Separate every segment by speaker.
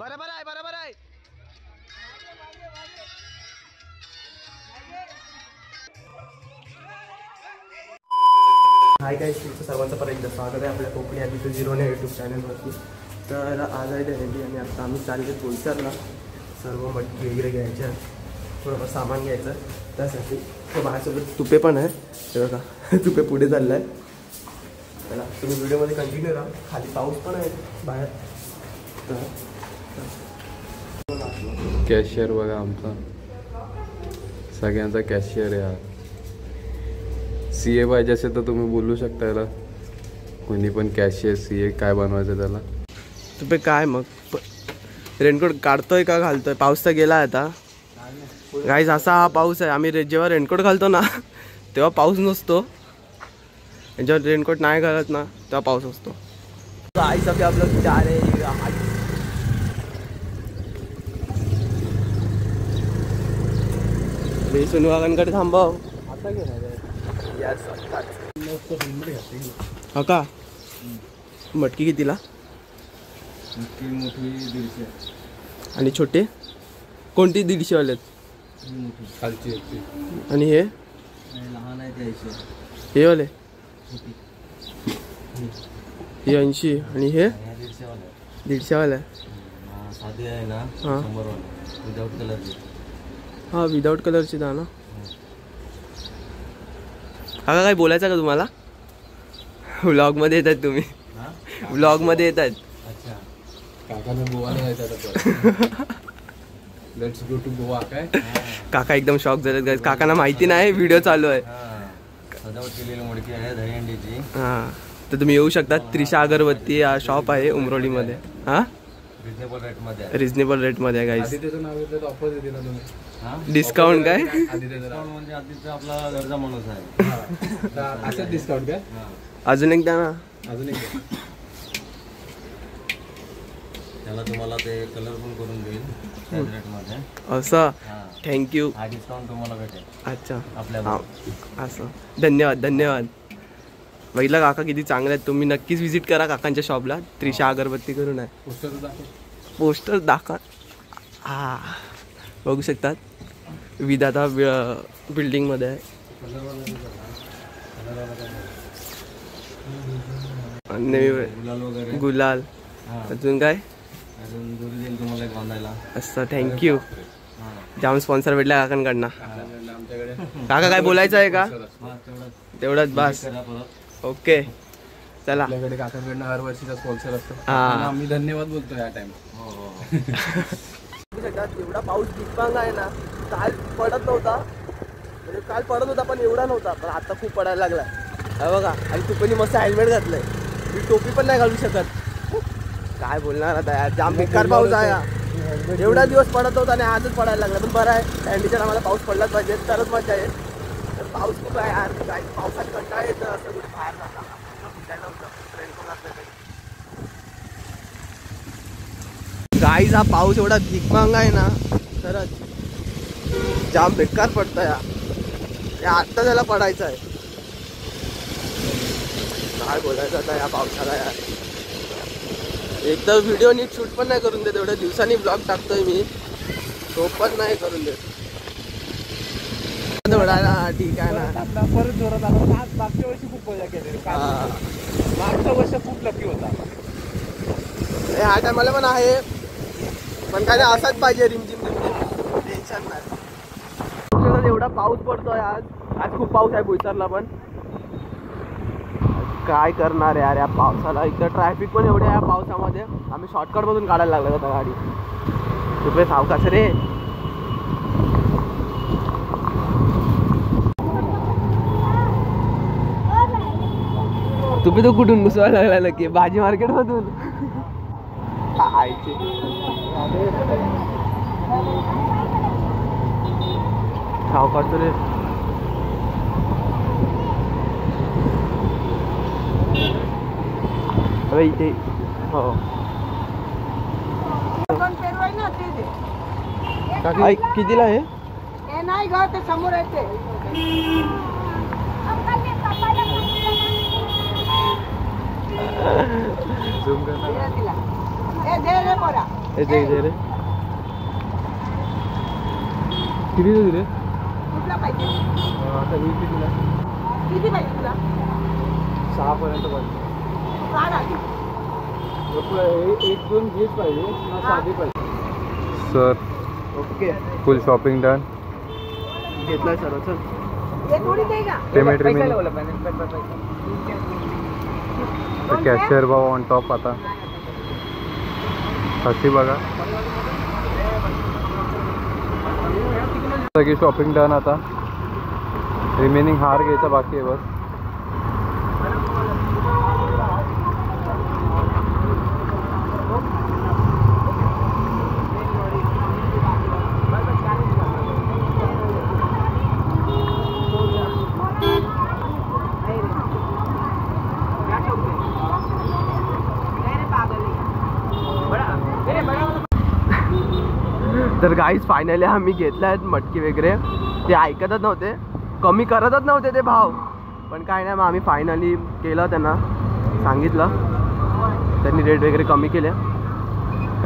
Speaker 1: बरोबर आहे बरोबर आहे. हाय गाईस, तुमचं सर्वांचं परत एकदा स्वागत आहे आपल्या कोकणी आधीचं 0 यूट्यूब चॅनलवरती. तर आज आहे दिंडी आणि आता आम्ही चालले बोईसरला. सर्व मटकी वगैरे घ्यायच्या, थोडंफार सामान घ्यायचं त्यासाठी. तो माझ्यासोबत तुपे पण आहे, ते बघा तुपे पुढे चालला आहे. चला तुम्ही व्हिडिओमध्ये कंटिन्यू राहा. खाली पाऊस पण आहे बाहेर. तर
Speaker 2: कॅशियर बघा आमचा, सगळ्यांचा कॅशियर आहे. CA पाहिजे असेल तर तुम्ही बोलू शकता याला, कोणी पण कॅशियर CA काय बनवायचं त्याला.
Speaker 1: तुपे काय मग रेनकोट काढतोय का घालतोय? पाऊस तर गेला आता गाईज. असा हा पाऊस आहे. आम्ही जेव्हा रेनकोट घालतो ना तेव्हा पाऊस नसतो, जेव्हा रेनकोट नाही घालत ना तेव्हा पाऊस असतो. गाईज अभी आप लोग जा रहे हैं. सुनवागनकडे थांबव हो का. मटकी कितीला?
Speaker 2: मोठी 150
Speaker 1: आणि छोटे कोणती? 150 वाले
Speaker 2: खालची.
Speaker 1: आणि हे
Speaker 2: लहान आहे 150.
Speaker 1: हे वाले हे 80 आणि हे 150 वाला
Speaker 2: साधी आहे ना.
Speaker 1: हां
Speaker 2: विदाउट कलरची.
Speaker 1: हां विदाउट कलरची दा ना. काका काय बोलायचं का तुम्हाला? व्लॉगमध्ये येतात तुम्ही, व्लॉगमध्ये येतात.
Speaker 2: अच्छा, काकांना गोवाला जायचं. Let's go to Goa. काय
Speaker 1: काका एकदम शॉक झालेत गाईस. काकांना माहिती नाही व्हिडिओ चालू आहे.
Speaker 2: सजावट केलेली मडकी आहे दहीहंडीची.
Speaker 1: हां तर तुम्ही येऊ शकता. त्रिशा अगरबत्ती हा शॉप आहे उमरोलीमध्ये. हां
Speaker 2: रिजनेबल रेटमध्ये.
Speaker 1: रिजनेबल रेटमध्ये आहे गाईस.
Speaker 2: त्याचं नाव घेतलं तर ऑफर देते ना तुम्ही.
Speaker 1: डिस्काउंट काय?
Speaker 2: डिस्काउंट म्हणजे आधीचा आपला गरजा माणूस आहे. असं डिस्काउंट काय?
Speaker 1: अजून एकदा ना.
Speaker 2: अजून एक त्याला तुम्हाला ते कलर पण करून देईल त्या रेटमध्ये.
Speaker 1: असं थँक्यू.
Speaker 2: हा डिस्काउंट तुम्हाला भेटेल.
Speaker 1: अच्छा
Speaker 2: आपल्या
Speaker 1: असं. धन्यवाद धन्यवाद. बघितलं काका किती चांगले आहेत. तुम्ही नक्कीच व्हिजिट करा काकांच्या शॉपला. त्रिशा अगरबत्ती करून आहे. पोस्टर दाखवा. हा बघू शकतात. विधाता बिल्डिंगमध्ये आहे. गुलाल. अजून काय?
Speaker 2: अजून दोरी देईल तुम्हाला एक बांधायला.
Speaker 1: असं थँक्यू. जाम स्पॉन्सर भेटला काकांकडनं. काका काय बोलायचं आहे का? तेवढंच बस. ओके चला.
Speaker 2: आपल्याकडे काकांकडनं हर वर्षीचा स्पॉन्सर असतो.
Speaker 1: हां
Speaker 2: आम्ही धन्यवाद बोलतो या टाइम.
Speaker 1: एवढा पाऊस दिग्बांग आहे ना. काल पडत नव्हता, म्हणजे काल पडत होता पण एवढा नव्हता, पण आता खूप पडायला लागला. हा बघा. आणि तुपणी मस्त हेल्मेट घातलंय. मी टोपी पण नाही घालू शकत. काय बोलणार आता यार. जाम बेकार पाऊस आहे. एवढा दिवस पडत होता आणि आजच पडायला लागला. पण बरं आहे, थंडीच्या आम्हाला पाऊस पडलाच पाहिजे तरच मजा आहे. तर पाऊस खूप आहे यार. काय पावसात कंटाळा येतं असं कुठे बाहेर जाता. गाईज हा पाऊस एवढा दिग्बांग आहे ना, खरंच जाम बेकार पडतं या. आत्ता त्याला पडायचं आहे. काय बोलायचं आता या पावसाला यार. एक तर व्हिडिओ नीट शूट पण नाही करून देत. एवढ्या दिवसांनी ब्लॉग टाकतोय मी, तो पण नाही करून देत. ठीक आहे ना.
Speaker 3: परत जोरात आला. मागच्या वर्षी खूप मजा केली. मागच्या वर्ष खूप लकी होता.
Speaker 1: ह्या टायमाला पण आहे, पण काय नाही असाच पाहिजे. रिमझिम रिमझिम टेन्शन नाही. एवढा पाऊस पडतोय आज. आज खूप पाऊस आहे बोईसरला पण. काय करणार यार या पावसाला. इकडं ट्रॅफिक पण एवढे आहे पावसामध्ये. आम्ही शॉर्टकट मधून काढायला लागलो होता गाडी. रुपये सावकाश रे. तुम्ही तो कुठून घुसवायला लागला नक्की? भाजी मार्केट मधून. सावकाश रे. अरे इथे हो. कितीला हे?
Speaker 4: नाही ग ते समोर येते.
Speaker 1: इथे रे किती दिले
Speaker 4: कुठला पाहिजे
Speaker 1: आता मी कितीला
Speaker 4: किती पाहिजे तुला
Speaker 1: 6 पर्यंत पाहिजे
Speaker 4: काढ आधी
Speaker 1: एक दोन घेच पाहिजे किंवा साधी पाहिजे
Speaker 2: सर
Speaker 1: ओके
Speaker 2: फुल शॉपिंग डन.
Speaker 1: घेतलाय सर चल
Speaker 4: हे थोडी दे का
Speaker 2: पेमेंट कॅशियर भाव ऑन टॉप. आता हसी बघा सगळी शॉपिंग डन. आता रिमेनिंग हार घ्यायचा बाकी आहे बस.
Speaker 1: तर गाईज फायनली आम्ही घेतले आहेत मटकी वगैरे. ते ऐकतच नव्हते, कमी करतच नव्हते ते भाव, पण काय नाही मग आम्ही फायनली केलं, त्यांना सांगितलं, त्यांनी रेट वगैरे कमी केले.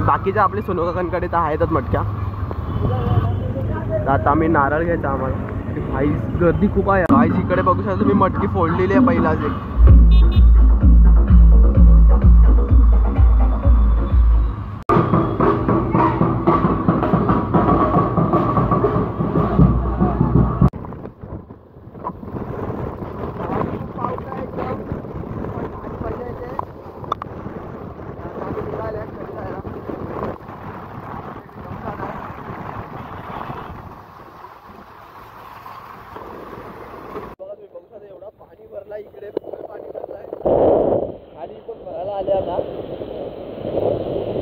Speaker 1: बाकीचे आपले सोनोकाकांकडे तर आहेतच मटक्या. तर आता आम्ही नारळ घ्यायचा आम्हाला. भाई गर्दी खूप आहे गाईज इकडे बघू शकता तुम्ही, मटकी फोडलेली आहे पहिलाच एक. इकडे पाणी भरलाय आणि पण भरायला आले आता.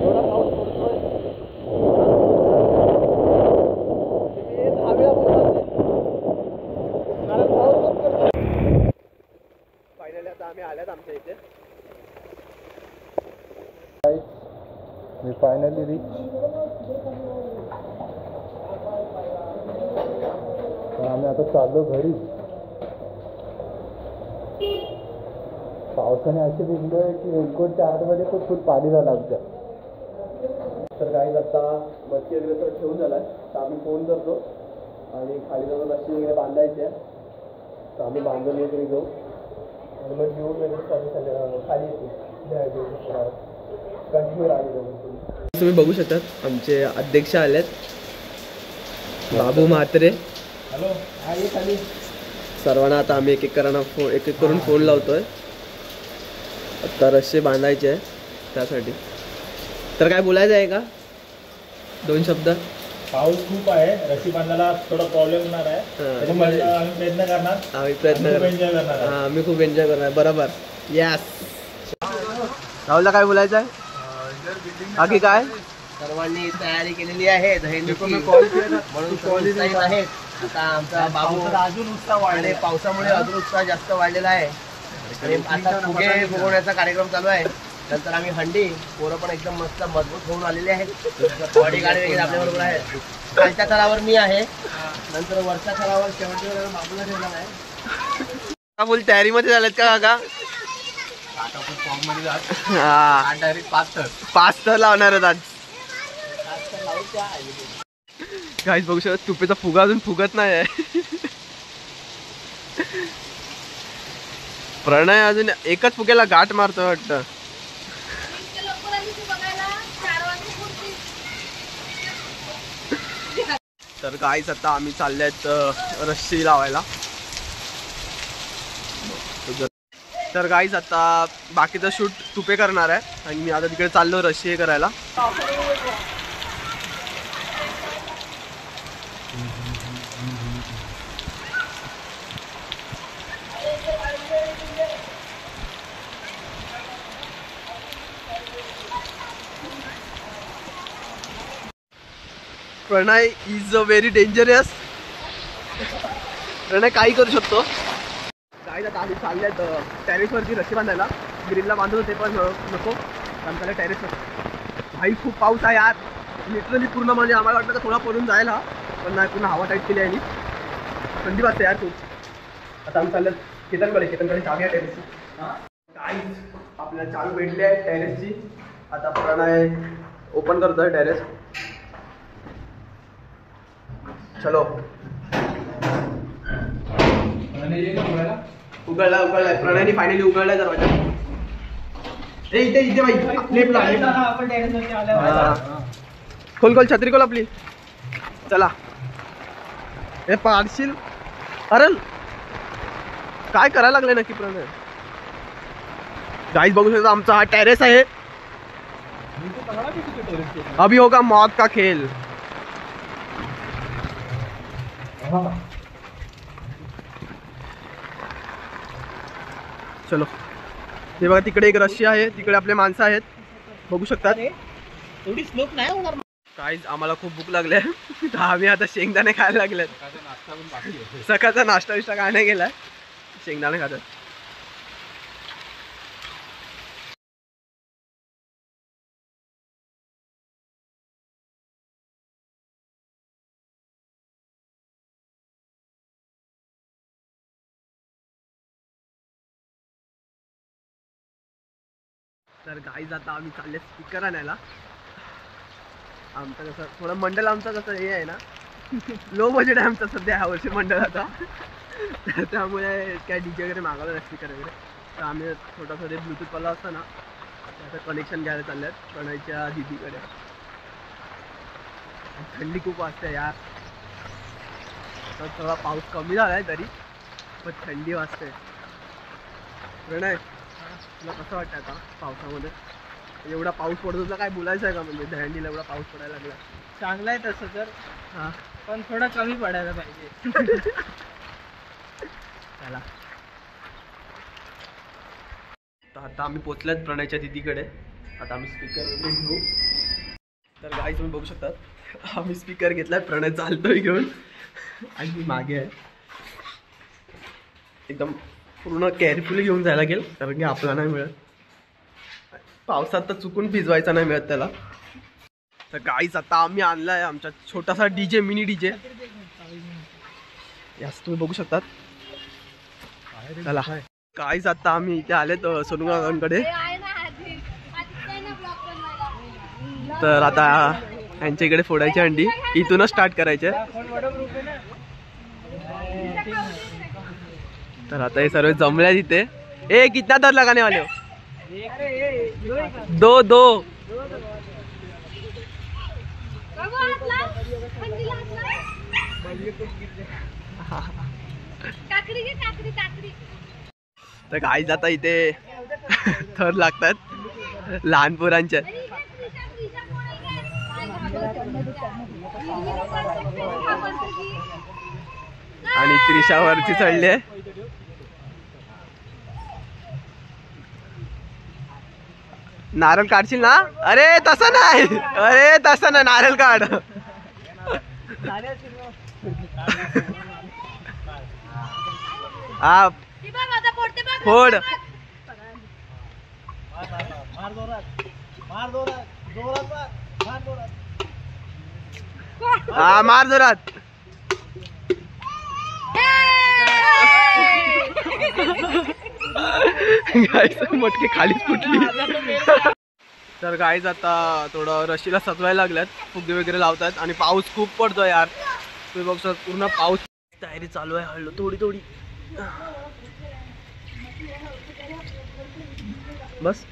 Speaker 1: एवढा पाऊस पडतोय, 10 वेळा बोलला कारण पाऊस खूप पडतोय. फायनली आता आम्ही आल्यात आमच्या इथे.
Speaker 2: मी फायनली रिच. आम्ही आता चाललो घरी. पावसाने असे भिजलोय की रेनकोटच्या आतमध्ये खूप खूप पाणी झालं आमच्या.
Speaker 1: तर काही आता मच्छी वगैरे तर ठेवून झालाय, तर आम्ही फोन करतो आणि खाली जाऊन रस्सी वगैरे बांधायची आहे. तर आम्ही बांधून वगैरे घेऊ आणि मग घेऊन वगैरे खाली येतो. कंटिन्यू राहिलो. तुम्ही बघू शकतात आमचे अध्यक्ष आलेत, बाबू म्हात्रे.
Speaker 3: हॅलो खाली.
Speaker 1: सर्वांना आता आम्ही एक एक करून फोन लावतोय. आता रस्से बांधायचे आहे त्यासाठी. तर काय बोलायचं आहे का, 2 शब्द?
Speaker 3: पाऊस खूप आहे, रस्सी बांधायला थोडा प्रॉब्लेम होणार आहे, त्याच्यामुळे आम्ही प्रयत्न करणार.
Speaker 1: आम्ही प्रयत्न करणार. हां आम्ही खूप एन्जॉय करणार. बरोबर. यस. राहुलला काय बोलायचं आहे बाकी काय?
Speaker 4: सर्वांनी तयारी केलेली आहे म्हणून उत्साहित आहेत. आता आमचा बाबू
Speaker 3: अजून उत्साह वाढले,
Speaker 4: पावसामुळे अजून उत्साह जास्त वाढलेला आहे. आणि आता फुगे फुगवण्याचा कार्यक्रम चालू आहे. नंतर आम्ही हंडी, पोरं पण एकदम मस्त मजबूत होऊन आलेले आहेत. बॉडीगार्ड वगैरे आपल्याबरोबर आहे. खालच्या थरावर मी आहे, नंतर वरच्या थरावर शेवटच्या वेळेला बाबूला ठेवला आहे.
Speaker 1: फुल तयारीमध्ये झालेत का काका? हा
Speaker 2: डायरेक्ट
Speaker 1: 5 तर लावणार आहेत आज. काहीच बघू शकत, तुपेचा फुगा अजून फुगत नाही आहे. प्रणय अजून एकच फुग्याला गाठ मारतो वाटतं. तर गाईच आता आम्ही चालले आहेत रस्सी लावायला. तर गाईज आता बाकीचं शूट तुपे करणार आहे आणि मी आता तिकडे चाललो रस्सी हे करायला. प्रणय इज अ व्हेरी डेंजरस. प्रणय काही करू शकतो. काय आता आम्ही चालले आहेत टेरेसवरती रस्सी बांधायला. ग्रिलला बांधत होते पण नको, कारण त्याला टेरेसवर भाई खूप पाऊस आहे यार. लिटरली पूर्ण म्हणजे आम्हाला वाटतं का थोडा पडून जायला, पण नाही, पूर्ण हवा टाईट केली आहे. थंडी वाजते यार खूप. आता आम्ही चाललं केतनकडे चावी आहे टेरेसची. काहीच आपल्याला चालू भेटली आहे टेरेसची. आता प्रणय ओपन करतोय टेरेस. चलो उघडलाय प्रणयने फायनली उघडलाय दरवाजा. इथे बाई खोल छत्री खोल आपली. चला हे पाडशील. अरे काय करायला लागले नक्की प्रणय. गाईज बघू शकता आमचा हा टेरेस आहे. अभी होगा मौत का खेल. चलो हे बघा तिकडे एक रशी आहे, तिकडे आपले माणसं आहेत बघू शकतात.
Speaker 4: एवढी स्लोप नाही होणार.
Speaker 1: काहीच आम्हाला खूप भूक लागली आहे. तर आम्ही आता शेंगदाणे खायला लागलेत. सकाळचा नाश्ता विष्टा काय नाही गेलाय, शेंगदाणे खातात. तर गाईज आता आम्ही चालले स्पीकर आणायला. आमचं कसं थोडं मंडळ आमचं कसं हे आहे ना, लो बजेट आहे आमचं सध्या ह्या वर्षी मंडळाचा. तर त्यामुळे काय डीजे वगैरे मागवलं नाही स्पीकर वगैरे. तर आम्ही छोटा ब्लूटूथवाला असतं ना त्याचं कनेक्शन घ्यायला चाललं आहेत प्रणयच्या दीदीकडे. थंडी खूप वाजते यार. तर थोडा पाऊस कमी झाला आहे तरी पण थंडी वाजते. प्रणय तुला कसं वाटतं आता पावसामध्ये? एवढा पाऊस पडतो तर काय बोलायचं आहे का? म्हणजे दहंडीला एवढा पाऊस पडायला लागला.
Speaker 3: चांगलं आहे तसं तर,
Speaker 1: हां
Speaker 3: पण थोडा कमी पडायला पाहिजे.
Speaker 1: चला तर आता आम्ही पोचल्यात प्रणयच्या दीदीकडे. आता आम्ही स्पीकर वगैरे घेऊ. तर गाईज तुम्ही बघू शकतात आम्ही स्पीकर घेतलाय. प्रणय चालतोय घेऊन आणि मी मागे आहे. एकदम पूर्ण केअरफुली घेऊन जायला लागेल कारण की आपला नाही मिळत. पावसात तर चुकून भिजवायचा नाही मिळत त्याला. तर गाईज आता आम्ही आणलाय आमचा छोटासा डीजे, मिनी डीजे. यास तुम्ही बघू शकतात. चला गाईज आता आम्ही इथे आलेत सोनूकाकांकडे. तर आता यांच्या इकडे फोडायची अंडी इथूनच स्टार्ट करायचे. तर आता हे सर्व जमल्या तिथे. ए कितना दर लगाने वाले हो? दो. तर गाईज आता इथे थर लागतात लहान पोरांच्या. आणि त्रिशावरची चढली आहे. नारळ काढशील ना? अरे तसं नाही, अरे तसं नाही, नारळ काढ. हा फोड. हा मार जोरात. मटके खालीच फुटली. तर गाईज आता थोडं रशीला सजवायला लागल्यात, फुगे वगैरे लावतात आणि पाऊस खूप पडतोय यार. तुम्ही बघू शकता पूर्ण पाऊस. तयारी चालू आहे हळू थोडी. बस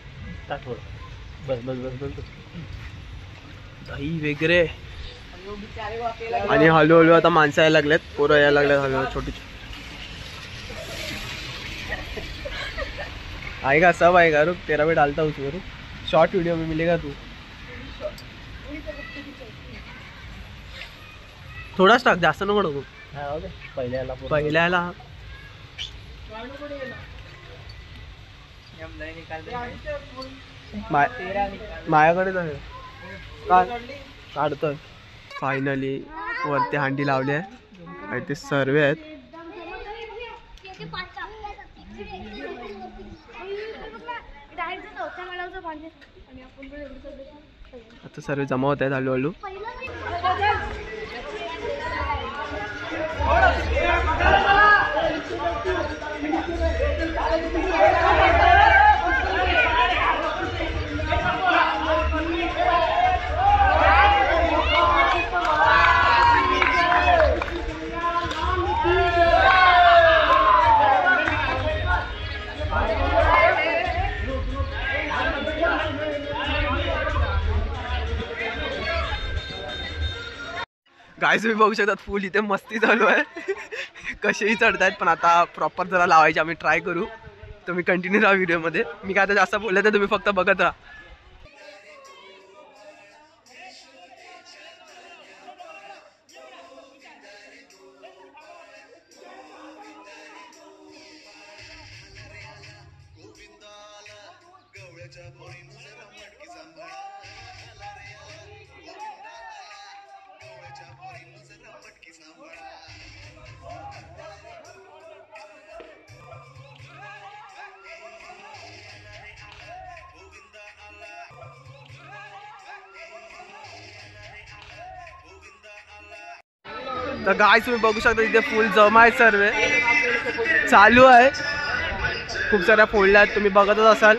Speaker 1: दही वगैरे आणि हळूहळू आता माणसं यायला लागल्यात, पोरं यायला लागल्यात हळूहळू. छोटी आएगा सब आएगा. रुक तेरा भी डालता हूँ उसमें. रुक शॉर्ट वीडियो में मिलेगा तू. थोडाच टाक, जास्त नको टाकू. पहिल्याला माझ्याकडेच आहे. काढतोय. फायनली वरती हांडी लावली आहे आणि ते सर्व आहेत. आता सर्व जमा होत आहेत हळूहळू. गाईज तुम्ही बघू शकतात फुल इथे मस्ती चालू आहे. कसेही चढतायत पण आता प्रॉपर जरा लावायचे आम्ही ट्राय करू. तुम्ही कंटिन्यू राहा व्हिडिओमध्ये. मी काय आता जास्त बोलले तर तुम्ही फक्त बघत राहा. तर गाईज तुम्ही बघू शकता इथे फुल जमा आहे, सर्व चालू आहे. खूप साऱ्या फोडल्या आहेत, तुम्ही बघतच असाल.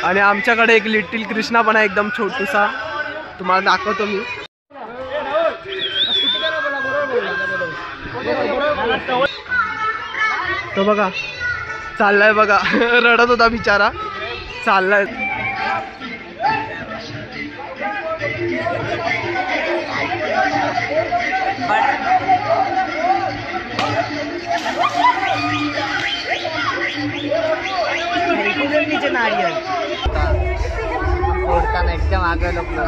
Speaker 1: आणि आमच्याकडे एक लिटिल कृष्णा पण आहे, एकदम छोटूसा. तुम्हाला दाखवतो मी. तो बघा चाललाय बघा. रडत होता बिचारा, चाललाय.
Speaker 4: नारियल फोडताना एकदम आगं लपलं.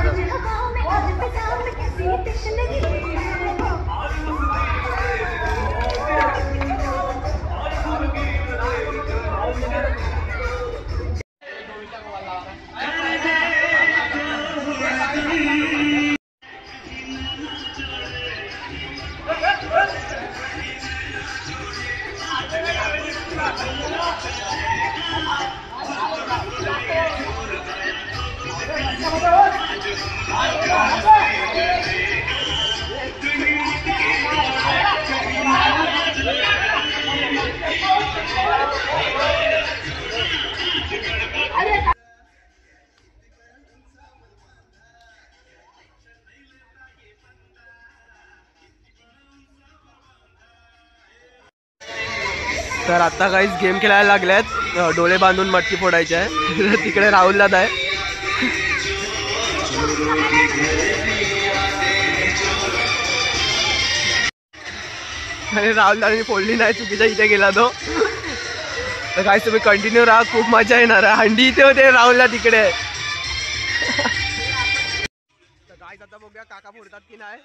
Speaker 4: तर आता काहीच गेम खेळायला लागल्यात. डोळे बांधून मटकी फोडायचे आहे. तिकडे राहुलला आहे. आणि राहुलला फोडली नाही, चुकीच्या इथे गेला तो. तर काय तुम्ही कंटिन्यू राहा, खूप मजा येणार आहे. हंडी इथे होते, राहुलला तिकडे. तर काय आता बघूया काका फोडतात की नाही.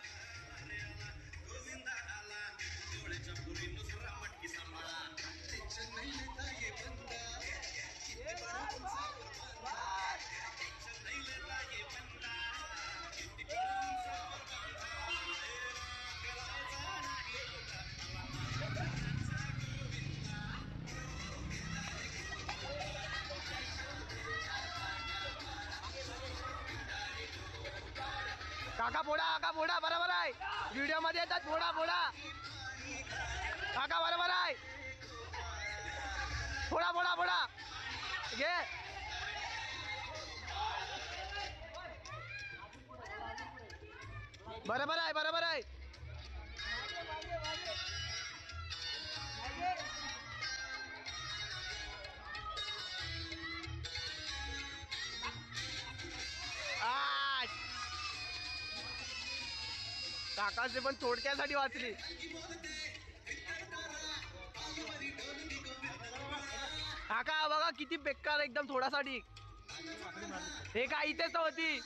Speaker 4: काका फोडा बरोबर आहे. व्हिडिओ मध्ये येतात. फोडा काका बरोबर आहे. फोडा घे. बरोबर आहे. काकाचे पण थोडक्यासाठी वाचली. काका बघा किती बेकार, एकदम थोडासाठी. हे काय इथेच होती.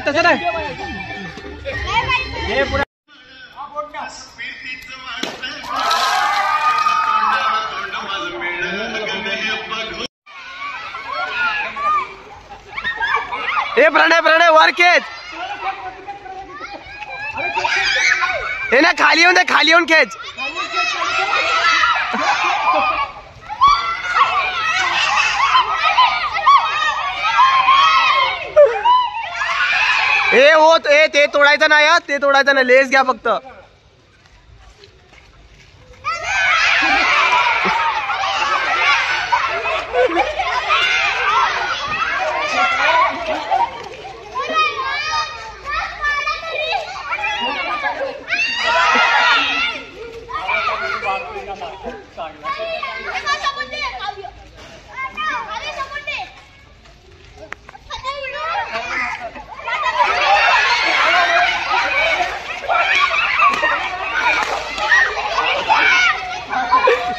Speaker 4: तसं नाही. प्रणय वर खेच. हे ना खाली येऊन खेच.
Speaker 1: ते तोडायचं नाही हा, ते तोडायचं नाही, लेस घ्या फक्त.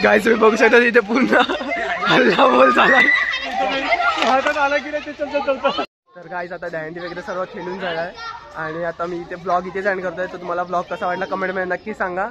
Speaker 1: गाईस तुम्ही बघू शकता इथे पूर्ण हल्लाबोल झाला. तर गाईस आता दहंडी वगैरे सर्व खेळून झालाय आणि आता मी इथे ब्लॉग इथे एंड करतोय. तर तुम्हाला ब्लॉग कसा वाटला कमेंट मध्ये नक्की सांगा.